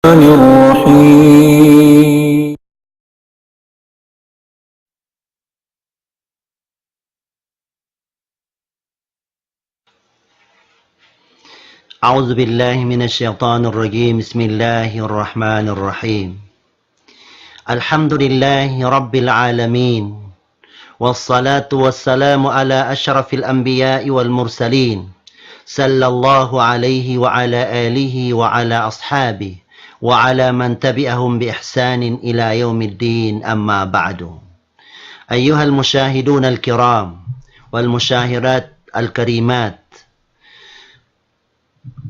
الرحيم أعوذ بالله من الشيطان الرجيم بسم الله الرحمن الرحيم الحمد لله رب العالمين والصلاة والسلام على أشرف الأنبياء والمرسلين صلى الله عليه وعلى آله وعلى أصحابه وعلى من تبعهم بإحسان إلى يوم الدين أما بعد أيها المشاهدون الكرام والمشاهرات الكريمات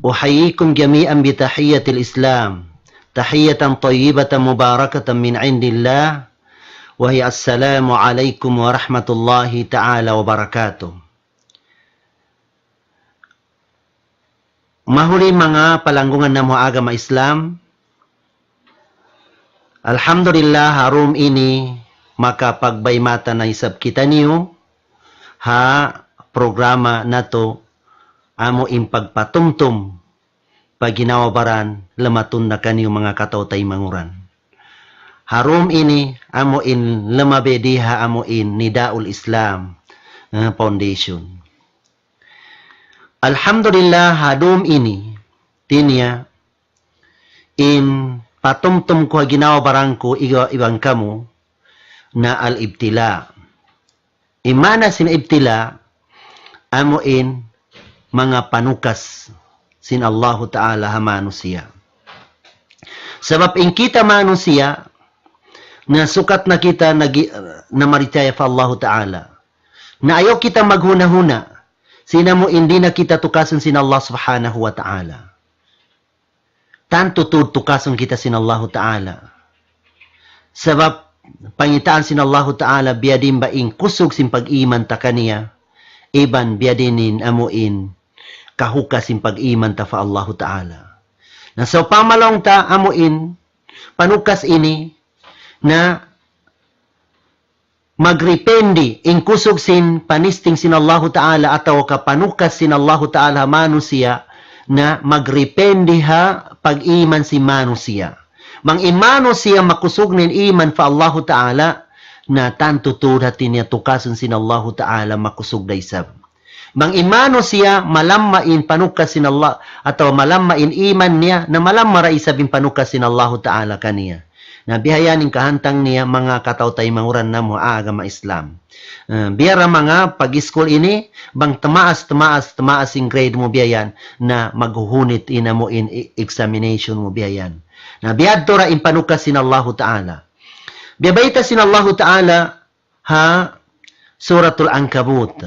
أحييكم جميعا بتحية الإسلام تحية طيبة مباركة من عند الله وهي السلام عليكم ورحمة الله تعالى وبركاته. Mahuli mga palanggungan na mga agama Islam, Alhamdulillah harum ini makapagbaymata na isab kita niyo ha programa nato amo impagpatumtum paginawabaran lamatun na kaniyo mga katawtay manguran. Harum ini amo in lamabediha amo in Nidaul Islam Foundation. Alhamdulillah hadum ini tinya in patumtum ko ginawa barangko ibang kamu na al-ibtila. Imana sin ibtila amo in mga panukas sin Allah Ta'ala ha manusia. Sebab in kita manusia na sukat na kita na maritaya fa Allah Ta'ala na ayaw kita maghuna-huna sina mo hindi na kita tukasan sin Allah Subhanahu wa Ta'ala. Tanto tukasan kita sin Allah Ta'ala. Sebab pangitaan sin Allah Ta'ala biadin ba in kusog sin pag-iman ta kaniya iban biadinin amuin kahukas sin pag-iman ta fa Allah Ta'ala. Na so pamalong ta amuin panukas ini na magrependi in kusog sin panisting sin Allah Ta'ala ataw kapanukas sin Allah Ta'ala manusia na magrependi ha pag-iman si manusia. Mang imano siya makusog nin iman fa Allah Ta'ala na tanto tudatin niya tukasan sin Allah Ta'ala makusog da isab. Mang imano siya malammain panukas sin Allah ataw malammain iman niya na malammara isabin panukas sin Allah Ta'ala kaniya. Na bihayanin kahantang niya mga katawtay manguran na mo agama Islam. Biyara mga pag-school ini, bang tamaas in grade mo biyayan na maghuhunit ina mo in examination mo biyayan. Na biyad tora in panukas sin Allah Ta'ala. Biyabayta sin Allah Ta'ala ha Suratul Ankabut.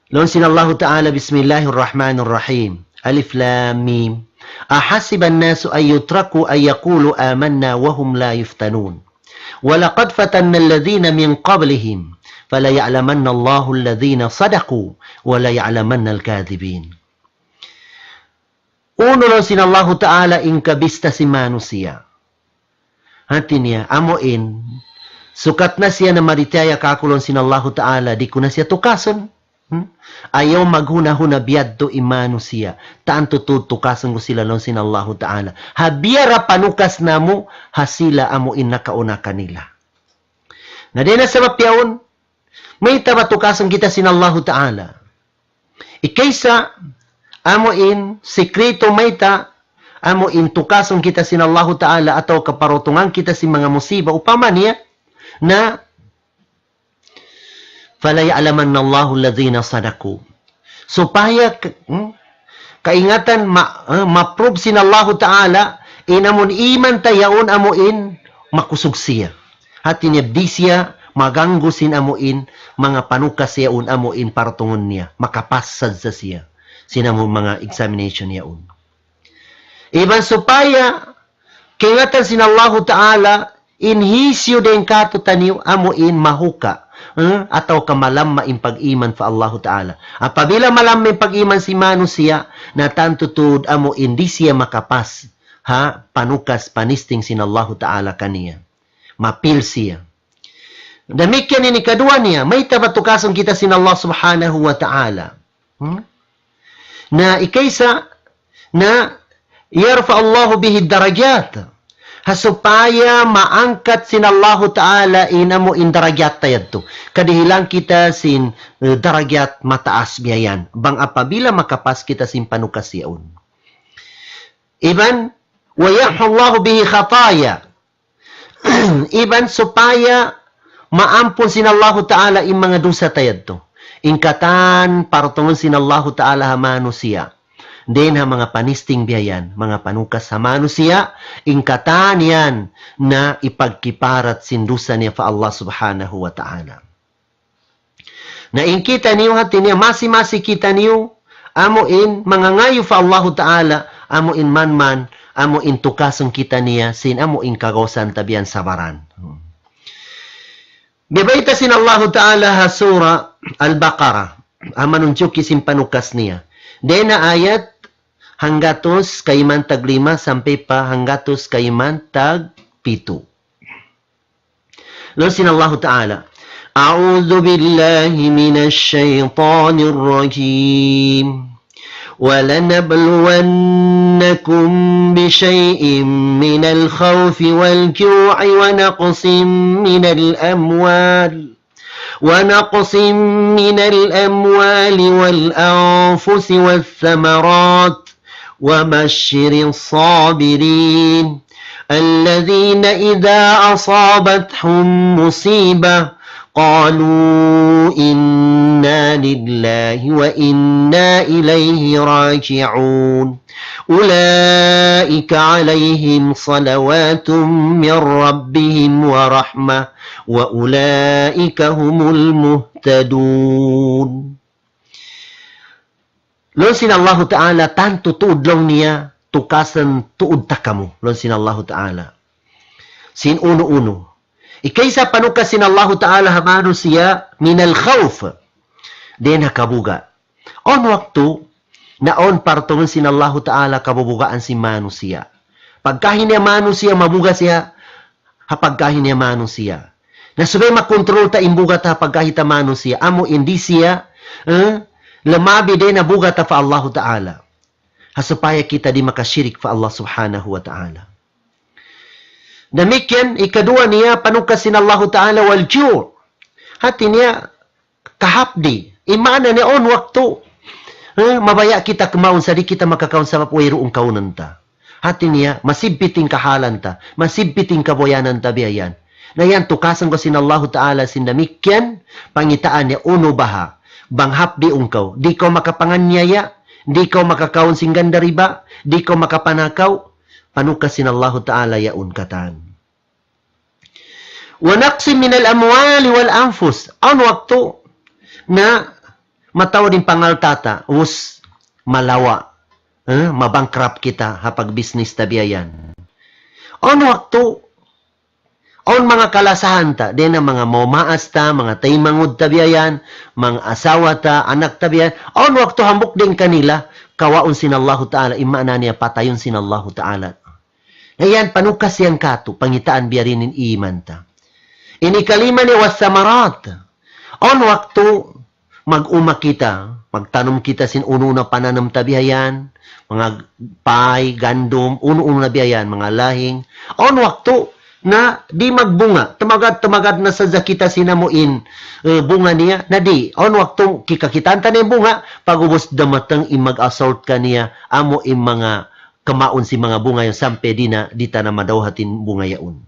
Lon sin Allah Ta'ala Bismillahirrahmanirrahim. Alif Lam Mim. أحسب الناس أن يتركوا أن يقولوا آمنا وهم لا يفتنون ولقد فتنا الذين من قبلهم فليعلمن الله الذين صدقوا وليعلمن الكاذبين. Uno lang sin Allah Ta'ala in kabista si manusia. Hatin niya, amoin, sukat na siya na maritaya kakulon sin Allah Ta'ala, di ko na siya tukason. Ayaw maghuna-huna biyadto imano siya. Taan tutukasan ko sila lon sin Allah Ta'ala. Habiyara panukas na mo, hasila amo inakauna kanila. Na din na sa mapyaon, may tabatukasan kita sin Allah Ta'ala. Ikaysa, amo in sekreto may ta, amo in tukasan kita sin Allah Ta'ala atau kaparutungan kita sin mga musiba. Upama niya, na fala ya'lamanna Allahu alladhina sadaku. Supaya kaingatan ma-prove sin Allah Ta'ala inamun iman tayaon amuin makusog siya. Hati niya di siya maganggo sin amuin mga panukas siya un amuin partungon niya. Makapasad sa siya. Sinamon mga examination niya un. Iban supaya kaingatan sin Allah Ta'ala inhisyo den katutaniw amuin mahuka. Atau kamalam maing pag-iman fa Allah Ta'ala. Apabila malam may pag-iman si manusia na tantutud amo hindi siya makapas ha panukas panisting sin Allah Ta'ala kaniya. Mapil siya. Damikyan ini kadua niya, may tabatukason kita sin Allah Subhanahu wa Ta'ala. Na ikaysa na yarfa Allahu bihi darajat. Supaya maangkat sin Allah Ta'ala inamo in darajat tayadto. Kadihilang kita sin darajat mataas biyayan. Bang apabila makapas kita sin panukasyaon. Iban, wa yarfa Allahu bihi khataya. Iban, supaya maampun sin Allah Ta'ala in mga dosa tayadto. Ingkatan partungon sin Allah Ta'ala ha manusia. Din ha mga panisting biyayan, mga panukas sa manusia, ingkatan yan na ipagkiparat sindusa niya fa Allah subhanahu wa ta'ala. Na ingkita niyo hatin niya, masi-masi kita niyo, amuin, mga ngayo fa Allah ta'ala, amuin man, amuin tukasong kita niya, sin amuin kagosan tabian sabaran. Bibaita sin Allah ta'ala ha sura Al-Baqarah, amanunsyuki sin panukas niya. Din na ayat, hanggatos kayman tag 5 sampai pa hanggatos kayman tag 7. Lalu sin Allah Ta'ala, A'udhu billahi minash shaytanir rajim. وَلَنَبْلُوَنَّكُمْ بِشَيْءٍ مِّنَ الْخَوْفِ وَالْجُوعِ وَنَقْصٍ مِّنَ الْأَمْوَالِ وَالْأَنفُسِ وَالثَّمَرَاتِ وَبَشِّرِ الصَّابِرِينَ الَّذِينَ إِذَا أَصَابَتْهُم مُّصِيبَةٌ قَالُوا إِنَّا لِلَّهِ وَإِنَّا إِلَيْهِ رَاجِعُونَ أُولَئِكَ عَلَيْهِمْ صَلَوَاتٌ مِّن رَّبِّهِمْ وَرَحْمَةٌ وَأُولَئِكَ هُمُ الْمُهْتَدُونَ. Lon sin Allah Ta'ala, tanto tuod lang niya, tukasan tuod takamu. Lon sin Allah Ta'ala. Sin uno-uno. Ikaysa panukas sin Allah Ta'ala hamano siya, minal khawf. Din hakabuga. On waktu, naon partungan sin Allah Ta'ala kabubugaan si manusia. Pagkahin niya manusia, mabuga siya, hapagkahin niya manusia. Nasubay makontrol ta imbuga ta pagkahita manusia. Amo hindi siya, lamabi din na buga ta fa Allah Ta'ala. Hasupaya kita di makasyirik fa Allah Subhanahu wa Ta'ala. Demikian, ikadua niya, panukas sin Allah Ta'ala wal ju'. Hati niya, kahapdi. Imana niya on waktu. Mabaya kita kemaun, sadi kita makakaun sa mapuwiroong kaunan ta. Hati niya, masibbiting kahalan ta. Masibbiting kaboyanan ta biyayan. Na yan, tukasan ko sin Allah Ta'ala sin demikian, pangitaan niya, uno baha. Banghapdi ungkaw. Di ko makapanganyaya. Di ko makakaun sing ganda riba. Di ko makapanakaw. Panukas sin Allah Ta'ala yaun katan. Wa naqsim min al-amwali wal anfus. Ang waktu na matawa din pangaltata, us malawa, mabangkrap kita hapag business tabiayan. Ang waktu, ang mga kalasahan ta, din ang mga momaas ta, mga taymangod tabiayan, mga asawa ta, anak tabiayan. Ang waktu hambuk din kanila, kawaon sin Allah Ta'ala, imana niya patayon sin Allah Ta'ala. Ayan, panukas yang kato, pangitaan biarinin iman ta. Inikalima ni wasamarat. On waktu, mag-uma kita, magtanom kita sin uno na pananam tabihayan, mga pay, gandum, uno-uno na biyayan, mga lahing. On waktu, na di magbunga, tamagad na sa zakita sinamuin bunga niya, na di. On waktu, kikakitan na yung bunga, pagubos damatang imag-assault ka niya, amo im mga kamaon si mga bunga yung sampe di na na madawhatin bunga yaun.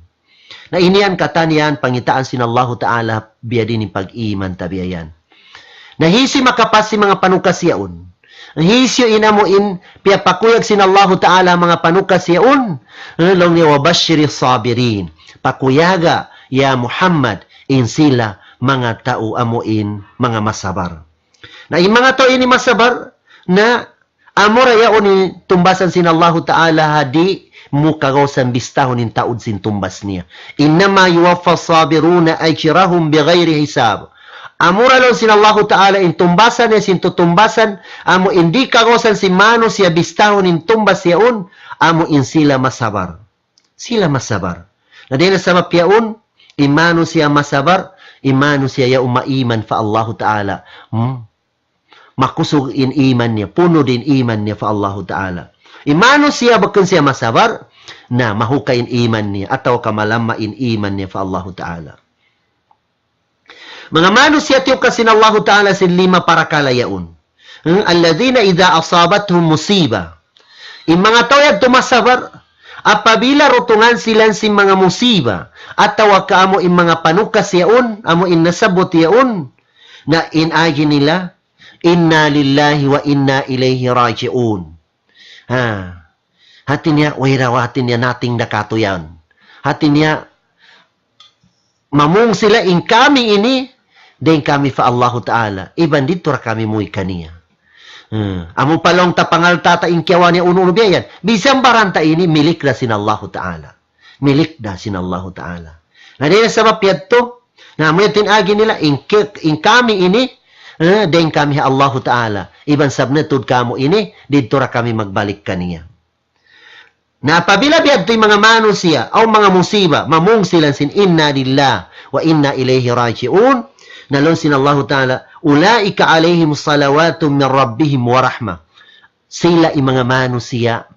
Na iniyan katanian pangitaan sin Allah Ta'ala biya din yung pag-iman tabiayan. Nahisi makapas si mga panukas yaun. Nahisyo inamuin piyapakuyag sin Allah Ta'ala mga panukas yaun. Long niya wabashiri sabirin. Pakuyaga ya Muhammad in sila mga tao amuin mga masabar. Na yung mga tao ini masabar na amora yaon ni tumbasan sin Allah Ta'ala hadi mukagawasan bistahon in taod sin tumbas niya. Innama yuwaffa sabiruna ajrahum bighairi hisab. Amura lang sin Allah Ta'ala in tumbasan niya sin tutumbasan, amo hindi kagawasan si mano siya bistahon in tumbas yaon, amo in sila masabar. Sila masabar. Na din sa mapyaon, imano siya masabar, imano siya ya umaiman fa Allah Ta'ala. Makusog in iman niya, puno din iman niya fa Allah Ta'ala. Imano siya bakun siya masabar na mahukain iman niya atau kamalamain iman niya fa Allah Ta'ala. Mga manusia tiyo kasi na Allah Ta'ala sin lima para kalayaon. Alladhina idha asabathum musiba. Yung mga tawag tumasabar, apabila rutungan silan si mga musiba, at tawag ka amo yung mga panukas yaon, amo in nasabot yaon, na inagi nila, inna lillahi wa inna ilayhi raji'un. Hati niya, wahirawatin niya nating nakatuyan. Hati niya, mamung sila in kami ini, din kami fa Allah Ta'ala. Iban dito ra kami muy kaniya. Amo palong tapangal tata in kiyawan niya uno biyan. Bisang baranta ini, milik na sin Allah Ta'ala. Milik na sin Allah Ta'ala. Na din sa mapiyad to, na mo tinagi nila, in kami ini, din kami Allah Ta'ala. Iban sabnetud kamo ini, dito ra kami magbalik kaniya. Na apabila biyad to yung mga manusia, o mga musiba, mamung silang sin inna lillah wa inna ilayhi raji'un, nalon sin Allah Ta'ala, ulaika alayhim salawatun min rabbihim wa rahmah. Sila yung mga manusia,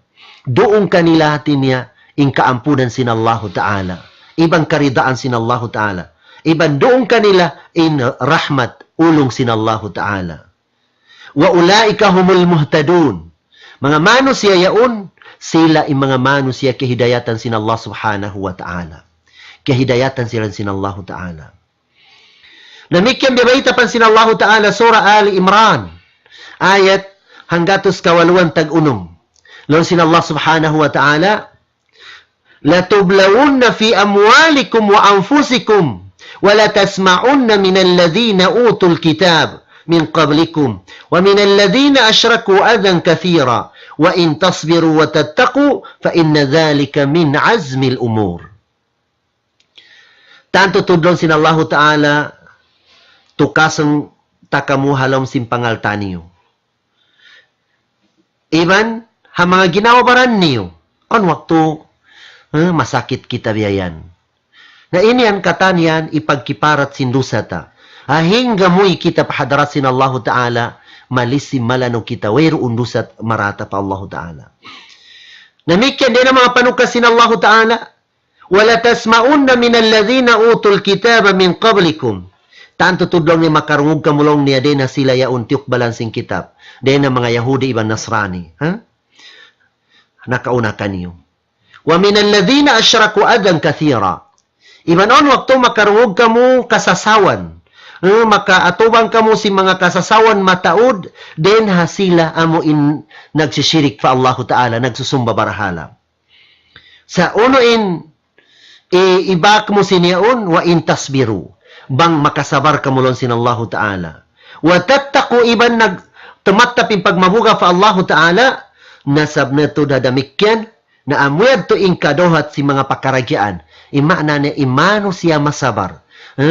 doon kanila niya, in kaampunan sin Allah Ta'ala. Ibang karidaan sin Allah Ta'ala. Ibang doon kanila, in rahmat, ulong sin Allah Ta'ala. Wa ulaika humul muhtadun. Mga manusia yaon, sila yung mga manusia kahidayatan sin Allah Subhanahu wa Ta'ala. Kahidayatan sila sin Allah Ta'ala. Namikyan bibayta pan sin Allah Ta'ala surah Ali Imran ayat hanggatos kawaluan tag-unom. Lon sin Allah Subhanahu wa Ta'ala, latublawunna fi amwalikum wa anfusikum wa la tasma'unna min alladhina utul kitab min qablikum wa min alladhina ashraku adhan kathira wa in tasbiru wa tattaqu fa inna dhalika min azmi al-umur. Tanto tudlon sin Allah Ta'ala tukasang takamuhalom simpangal taniyo. Iban, ha mga ginawabaran niyo, on waktu masakit kita biyayan. Na inian katanian ipagkiparat sindusata. Hingga muy kita pahadarat sin Allah Ta'ala, malisim malano kita, wero undusat marata pa Allah Ta'ala. Namikyan din ang mga panukas sin Allah Ta'ala, wala tasma'unna min alladhina utul kitaba min qablikum. Tanto tudlong ni makarungog kamulong niya din na sila yaon tiyok balansing kitab. Din na mga Yahudi ibang Nasrani. Nakauna kaniyo. Wa min alladhina ashraku adan kathira. Iban on wakto makarungog kamo kasasawan. Makaatubang kamo si mga kasasawan mataod. Din ha sila amo in nagsishirik pa Allah Ta'ala. Nagsusumba barahala. Sa uno in ibak mo siniyaon wa in tasbiru. Bang makasabar kamulon sin Allah Ta'ala. Wa tattaqu iban tumatapin pagmabuga fa Allah Ta'ala, nasab na to dadamikyan, na amuyad to inkadohat si mga pakaragyaan. Imana niya imano siya masabar.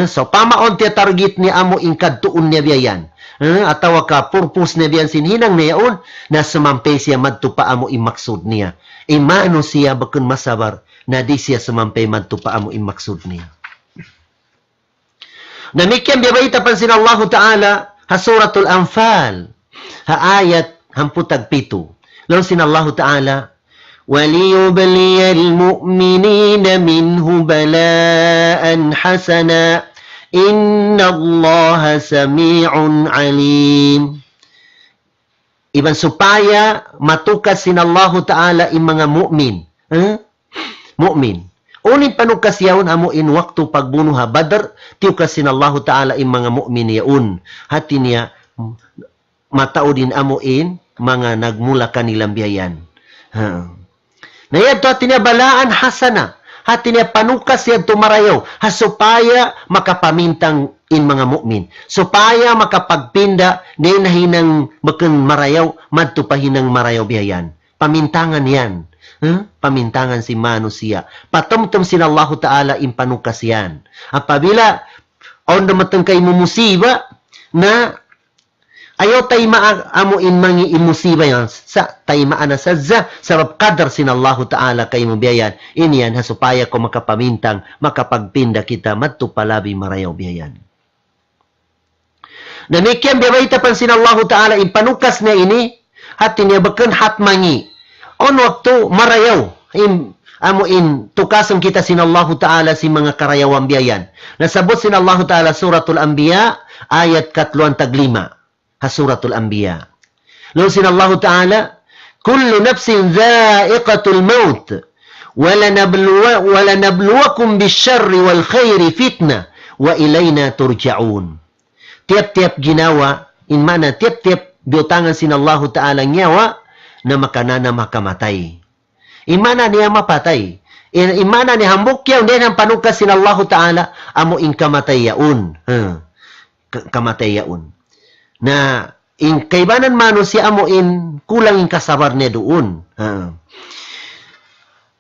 So pamaon tiya target ni amo inkad tuon niya biyayan. Atawa ka purpose niya biyan sinhinang niyaon, na sumampe siya madtupa amo imaksud niya. Imano siya bakun masabar, na di siya sumampe madtupa amo imaksud niya. Namikyan bibayta pan sin Allah Ta'ala ha suratul Anfal ha ayat 57. Lon sin Allah Ta'ala, وَلِيُبْلِيَ الْمُؤْمِنِينَ مِنْهُ بَلَاءً حَسَنًا إِنَّ اللَّهَ سَمِيعٌ عَلِيمٌ. Iban supaya matukas sin Allah Ta'ala in mga mu'min. Mu'min. Unin panukas yaon amo in waktu pagbunuh ha Badr, tiukas sin Allah Ta'ala in mga mu'min yaon. Hati niya, mataudin amo in mga nagmula kanilang biyayan. Nayad to hati niya balaan hasana. Hati niya panukas yan tumarayaw. Supaya makapamintang in mga mu'min. Supaya makapagpinda na hinang bakang marayaw, madtupahinang marayaw biyayan. Pamintangan yan. Pamintangan si manusia. Patumtum sin Allah Ta'ala in panukas yan. Apabila on namatang kay musiba na ayaw tayo maamo in mangi musiba yan sa tayo maana sadza sarap kadar sin Allah Ta'ala kay mabiyayan. Iniyan supaya ko makapamintang makapagpinda kita matupalabi marayaw biyayan. Namikyan biyaita pan sin Allah Ta'ala in panukas na ini hati niya bakan hatmangi. on waktu marayaw. Amuin tukasan kita sinallahu ta'ala si mga karayawang biyayan. Nasabot sinallahu ta'ala suratul anbiya ayat 35. Ha suratul anbiya. Lalu sinallahu ta'ala kullu nafsin dha'iqatul maut walanabluwakum bisyarri wal khairi fitnah wa ilayna turja'un. Tiap-tiap ginawa mana tiap-tiap biutangan sinallahu ta'ala nyawa na makanana makamatay. Imana niya mapatay. Imana ni hambuk yaw din ang panukas sinallahu ta'ala amo in kamatay yaun. Kamatay yaun. Na in kaibanan manusia amo in kulang in kasabar niya doon.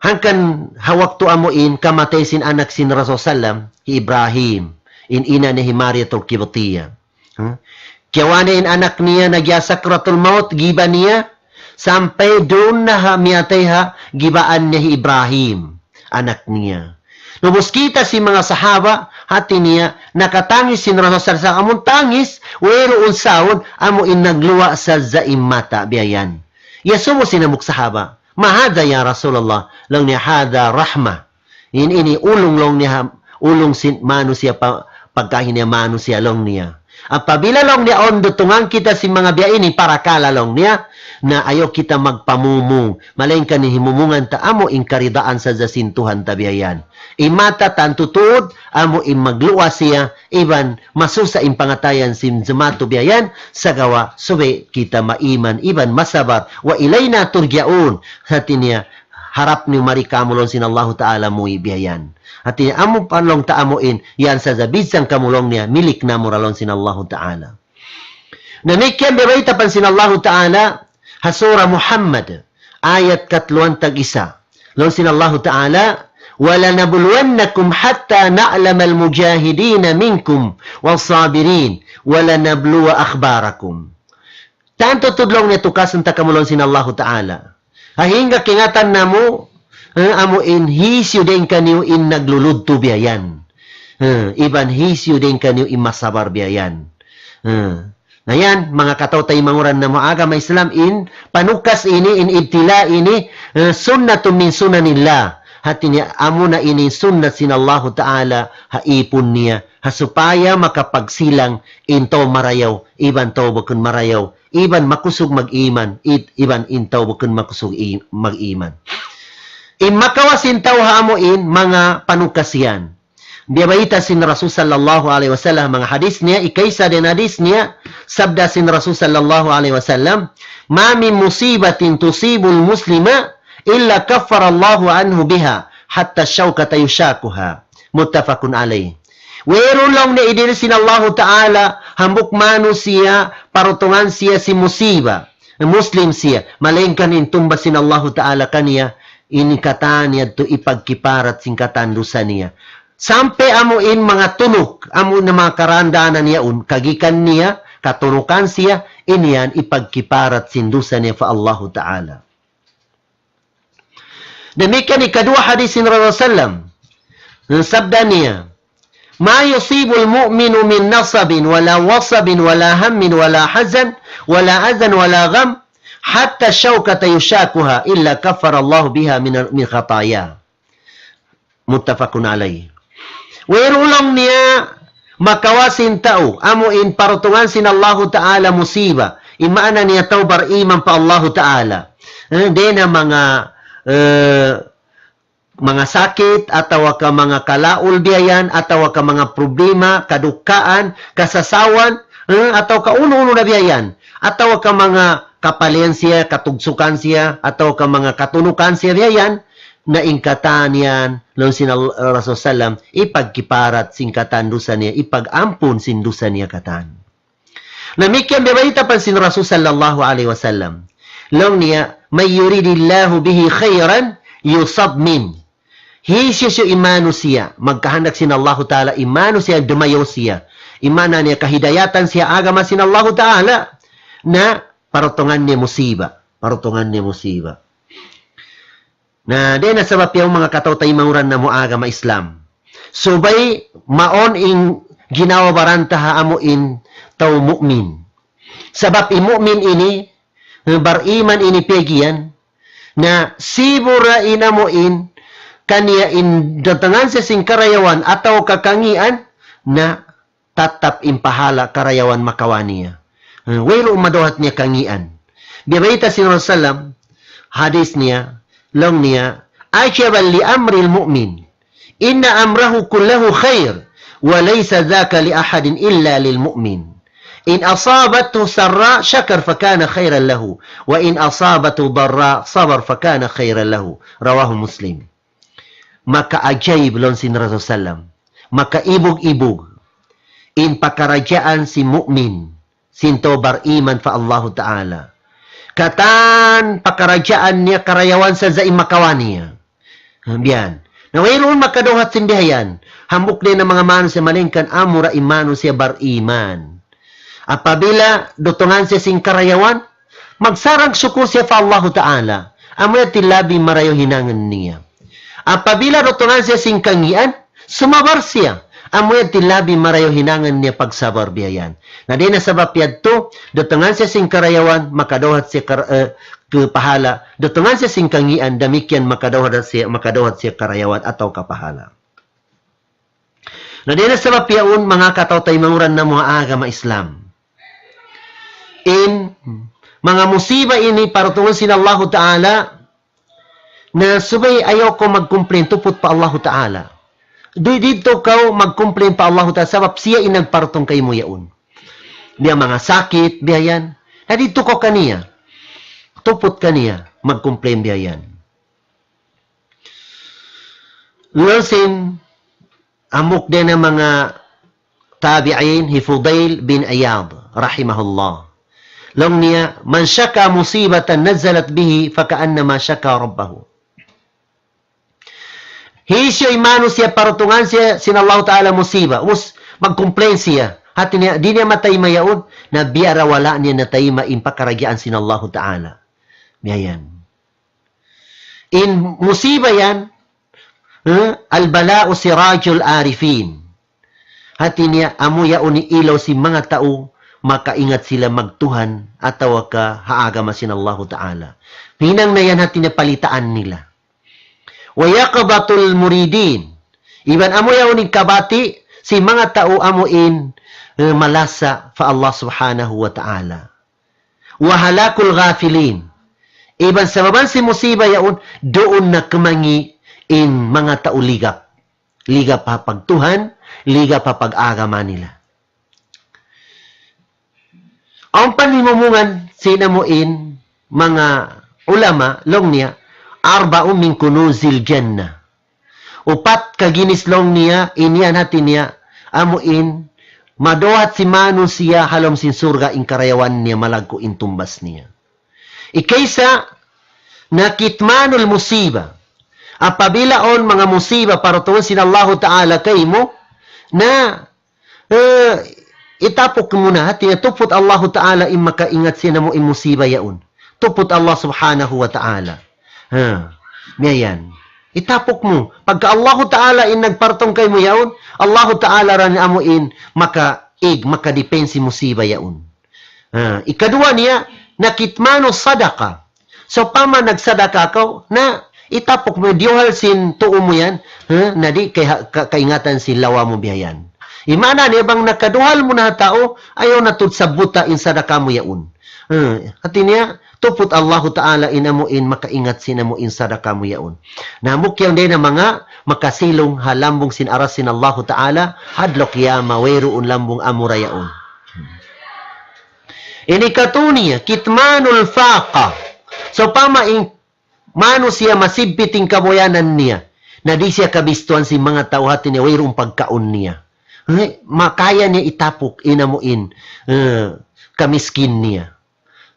Hangkan hawak to amo in kamatay sin anak sin Rasul sallam Ibrahim in ina ni Mariyatul Qibtiyya. Kiyawana in anak niya nagyasakratul maut giba niya sampai doon na hamiyatay gibaan niya Ibrahim, anak niya. Nubos kita si mga sahaba, hati niya, nakatangis si Rasul sa among tangis, wero unsawon, amo in nagluwa sa zaimata, biyayan. Yasumo sinamuk sahaba, mahada ya Rasulullah, lang niya hada rahmah. Ini ulong long niya, ulong sin manusia pagkahin niya manusia long niya. Ang pabilalong niya on dutungan kita si mga biyaini para kalalong niya na ayaw kita magpamumung. Malain ka ni himumungan ta amo in karidaan sa jasintuhan tabiyayan. Imata tantutud amo in magluwa siya iban masusa in pangatayan sim jamato biyayan sa gawa sube kita maiman iban masabar wa ilayna turjaun. Hati niya harap ni marikamulon sinallahu ta'ala mo ibiyayan. At amo panlong taamuin, yan sa zabisang kamulong niya, milik na muralon sinallahu ta'ala. Namikyan berita pan sinallahu ta'ala, hasura Muhammad, ayat 31. Lon sinallahu ta'ala, وَلَنَبْلُوَنَّكُمْ حَتَّى نَعْلَمَ الْمُجَاهِدِينَ مِنْكُمْ وَالصَّابِرِينَ وَلَنَبْلُوَ أَخْبَارَكُمْ. Tanto tudlong niya tukasan takamulong sinallahu ta'ala. Hingga kingatan na mo, amo in hisyo din kanyo in nagluludto biyayan. Iban hisyo din kanyo in masabar biyayan. Ngayon, mga katawtay manguran na maaga may Islam in panukas ini, in ibtila ini, sunnatun min sunanillah. Hati niya, amo na ini sunnat sinallahu ta'ala, haipon niya, hasupaya makapagsilang into marayaw, iban to bukun marayaw, iban makusog mag-iman, iban into bukun makusog mag-iman. In makawasin tao hamuin mga panukasiyan. Biyabaita sin Rasul sallallahu alaihi wasallam mga hadis niya, ikaysa din hadis niya, sabda sin Rasul sallallahu alaihi wasallam, ma min musibatin tusibul muslima illa kaffara Allahu anhu biha hatta syawkata yushakuha. Muttafaqun alaih. Wero lang na idin sin Allah Ta'ala, hambuk manusia, parutungan siya si musiba. Muslim siya, malengkan in tumba sin Allah Ta'ala kaniya, inikatan niya to ipagkiparat singkatan dosa niya. Sampai amuin mga tunok, amo na mga karandanan niya, kagikan niya, katunukan siya, iniyan ipagkiparat sindusa niya fa Allah Ta'ala. Demikian ikadua hadis in Rasulullah sabda niya, ma yusibul mu'minu min nasabin wala wasabin wala hammin wala hazan wala azan wala gham hatta syawkata yushakuha illa kaffara Allah biha min khataya. Muttafaqun alaih. Wairulang niya makawasin tao amuin parutungan sin Allah Ta'ala musiba imaana niya tao bar iman pa Allah Ta'ala. Hindi na mga sakit atawa ka mga kalaul biyayan atawa ka mga problema, kadukaan, kasasawan ataw ka uno-uno na biyayan atawa ka mga kapalian siya, katugsukan siya ataw ka mga katunukan siya biyayan na ingkatan yan lon sin Rasul sallam ipagkiparat singkatan dusa niya ipagampun sin dusa niya katan. Namikyan bibayita pan sin Rasul sallallahu alaihi wasallam long niya may yuridillahu bihi khairan yusab min. Hisyo siya imano siya. Magkahandak sin Allah Ta'ala. Imano siya, dumayo siya. Imana niya, kahidayatan siya agama sin Allah Ta'ala na parutungan niya musiba. Parutungan niya musiba. Na din na sabab yung mga katawtay manguran na muagama Islam. Subay, maon in ginawa baranta haamo in tao mu'min. Sabab mu'min ini, bar iman ini pegian, na sibura inamuin kaniya in datangan sa sing karayawan ataw kakangian na tatap impahala karayawan makawaniya. Wayro umadohat niya kangian. Biyabayta si Rasulullah hadis niya, long niya, ajaban li amril mu'min. Inna amrahu kullahu khair, wa laysa dhaka li ahadin illa lil mu'min. In asabathu sarra, syakar fakana khairan lahu. Wa in asabathu darra, sabar fakana khairan lahu. Rawahu Muslim. Maka ajaib lon sin Rasulullah. Maka ibog-ibog. In pakarajaan si mu'min. Sinto bar-iman fa Allah Ta'ala. Katan pakarajaan niya karayawan sa zaim makawaniya. Biyan. Na mayroon makaduhat sindihayan. Hambuk din ng mga mano sa malingkan amura imano siya bar-iman. Apabila dutungan siya sing karayawan, magsarang sukur siya fa Allah Ta'ala. Amoy tilabi marayo hinangan niya. Apabila dutungan siya sing kangian, sumabar siya. Amoy tilabi marayo hinangan niya pagsabar biyayan. Na di na sabab yadto, dutungan siya sing karayawan, makaduhat siya pahala. Dutungan siya sing kangian, damikyan makaduhat siya karayawan ataw kapahala. Na di na sabab yaun, mga kataw-tay manguran na mga agama Islam. In mga musiba ini parutungan sin Allah Ta'ala na subay ayaw ko magkumplain tupot pa Allah Ta'ala. Dito ka magkumplain pa Allah Ta'ala sabab siya inagparutong kay mo yaon. Biya mga sakit, biya yan. Na dito ko kaniya. Tupot kaniya. Magkumplain biya yan. Lulsin, amok din ng mga tabi'in, Fudail bin Iyad, rahimahullah. Long niya, man syaka musibatan nazalat bihi, fakaannama syaka rabbahu. Hisyo imano siya, parutungan siya, sinallahu ta'ala musiba. Mag-complain siya. Hati niya, di niya matay mayaon, na biyara wala niya natay maimpakaragyaan sinallahu ta'ala. Biyayan. In musiba yan, al-bala'u sirajul arifin. Hati niya, amuyaon ni ilaw si mga tao, makaingat sila magtuhan ataw ka haagama sin Allah Ta'ala. Hinang na yan hati na palitaan nila. Wa yaqbatul muridin. Iban amoy uning kabati si mga tao amuin malasa fa Allah Subhanahu wa Ta'ala. Wa halakul ghafilin. Iban sababan si musiba yaon doon na kemangi in mga tao ligap. Ligap pa pagtuhan, ligap pa pag-agama nila. Ang panimumungan sinamuin mga ulama long niya arba'un min kunuzil jannah. Upat kaginislong niya inian natin niya amuin madohat si manu siya halom sin surga in karayawan niya malagko in tumbas niya. Ikaysa nakitmanul musiba. Apabila on mga musiba para tuwan sin Allah Ta'ala kay mo na itapok mo na, tinatupot Allah Ta'ala in makaingat siya na mo in musiba yaon. Tupot Allah Subhanahu wa Ta'ala. Ngayon, itapok mo. Pagka Allah Ta'ala in nagpartong kay mo yaon, Allah Ta'ala ran amuin makadepensi musiba yaon. Ikadua niya, nakitmano sadaka. So, pama nagsadaka ka, na itapok mo, diyohal sin tuo mo yan, na di kaingatan si lawa mo biyayan. Imana niya bang nakaduhal mo na tao, ayaw na tutsabuta in sadaka mo yaon. At niya, tupot Allah Ta'ala inamuin, makaingat sinamuin sadaka mo yaon. Namukyaw din na mga makasilong halambong sinaras sin Allah Ta'ala, hadlok yama, wayroon lambong amura yaon. Inikatuniya, kitmanul faqa. So, pamaing mano siya masibpiting kabuyanan niya, na di siya kabistuan si mga tao hati niya, wayroong pagkaon niya. Makaya niya itapok, inamuin, kamiskin niya.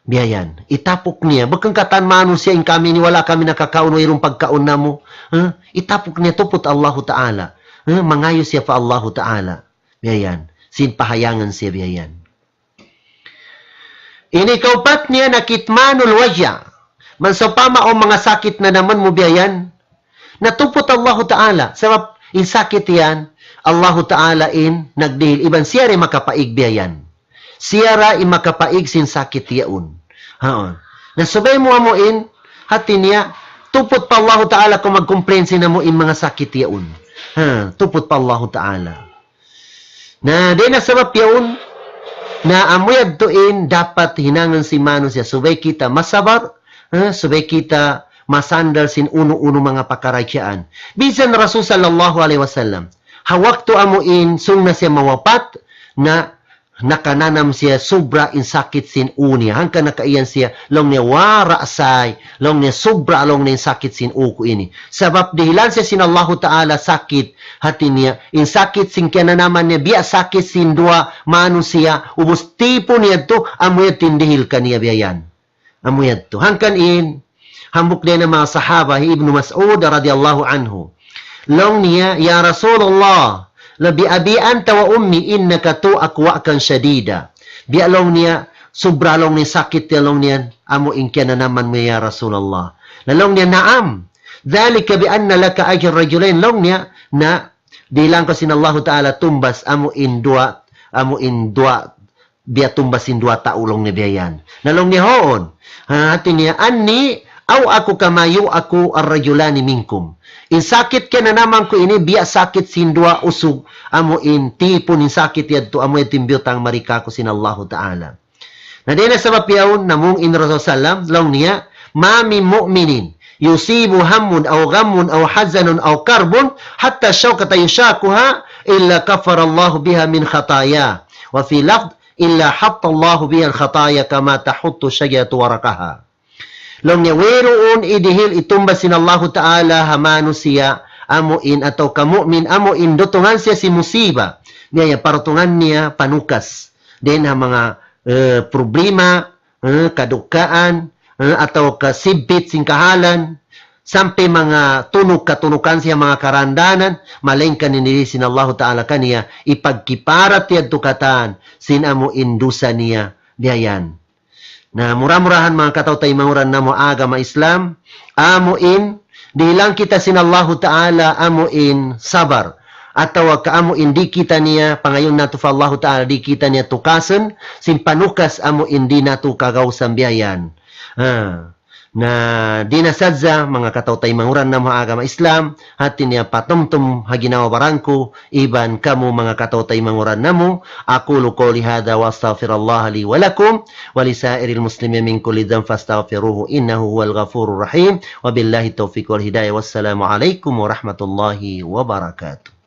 Biyayan, itapok niya. Bakang katanmano siya in kami ni wala kami nakakaon, wayroong pagkaon na mo. Itapok niya, tupot Allah Ta'ala. Mangayo siya pa Allah Ta'ala. Biyayan, sinpahayangan siya biyayan. Inikaupat niya nakitmanul wajya. Mansapama o mga sakit na naman mo biyayan. Natupot Allah Ta'ala. Sabab, in sakit yan, Allah Ta'ala in nagdihil. Iban siya rin makapaig biyayan. Siya rin makapaig sin sakit yaon. Nasubay mo amuin, hati niya, tupot pa Allah Ta'ala kung magkumprensi na mo in mga sakit yaon. Tupot pa Allah Ta'ala. Na di na sabab yaon, na amuyad tuin, dapat hinangan si Mano siya. Subay kita masabar, subay kita masandal sin uno-uno mga pakarakyaan. Bisan Rasul sallallahu alaihi wasallam, hawak to amuin, sung na siya mawapat, na nakananam siya sobra in sakit sin unia. Hangka nakaiyan siya, long niya wara asay, long niya sobra long niya sakit sin uko ini. Sabab dihilan siya sin Allah Ta'ala sakit hati niya. In sakit sin kaya na naman niya, biya sakit sin dua manusia, ubos tipo niya to, amuyad tindihil ka niya biyayan. Amuyad to. Hangkan in, hambuk din ng mga sahaba, Ibnu Mas'ud radiyallahu anhu. Long niya, Ya Rasulullah, labi abi anta wa ummi innaka tu akwa kan syadida. Bialong niya, sobralong ni sakit yalong niya, amo inkya na naman mo ya Rasulullah. Lalong niya, naam. Dhalika bi anna laka ajr rajulain. Long niya, na dilang ko sin Allah Ta'ala tumbas, amo in dua, biya tumbas in dua taulong ni biyayan. Lalong niya, hoon. Hati niya, anni, aw ako kamayo ako ar-rajulani minkum. In sakit ka na naman ko ini, biya sakit sindua usog, amo in tipon in sakit yadto, amo in timbyotang marika ko sin Allah Ta'ala. Na din na sa mapiyaw, namung in Rasul Sallam, long niya, mami mu'minin, yusibu hamun aw gamun aw hazanun aw karbun, hatta syawkata yushakuha, illa kafar Allah biha min khataya. Wa fi lafd, illa hatta Allah biha al-khataya kama tahuttu syajatu warakaha. Long niya, weroon idihil itumbas sin Allah Ta'ala hamano siya amuin atau kamu'min amuin dotungan siya si musiba. Niya, parutungan niya panukas. Then, mga problema, kadukaan, atau kasibit sing kahalan, sampai mga katunukan siya mga karandanan, malengkan nili sin Allah Ta'ala kaniya, ipagkiparat yad tukatan, sin amuin dusa niya, diyan. Na murah-murahan mga kataw-tay manguran na mo agama Islam, amuin, di lang kita sin Allah Ta'ala amuin sabar. Ataw kaamuin di kita niya, pangayon nato fa Allah Ta'ala di kita niya tukasan, sin panukas amuin di nato kagawsan biyayan. Na di nasadza mga kataw-tay manguran na mo agama Islam, hati niya patumtum haginawa barangko, iban kamu mga kataw-tay manguran na mo, aqulu qawli hadha wa astaghfirullah li wa lakum, wa li sairil muslimin min kulli dhanbin fastaghfiruhu innahu huwal ghafurur rahim, wa billahi taufiq wal hidayah. Wassalamu alaikum warahmatullahi wabarakatuh.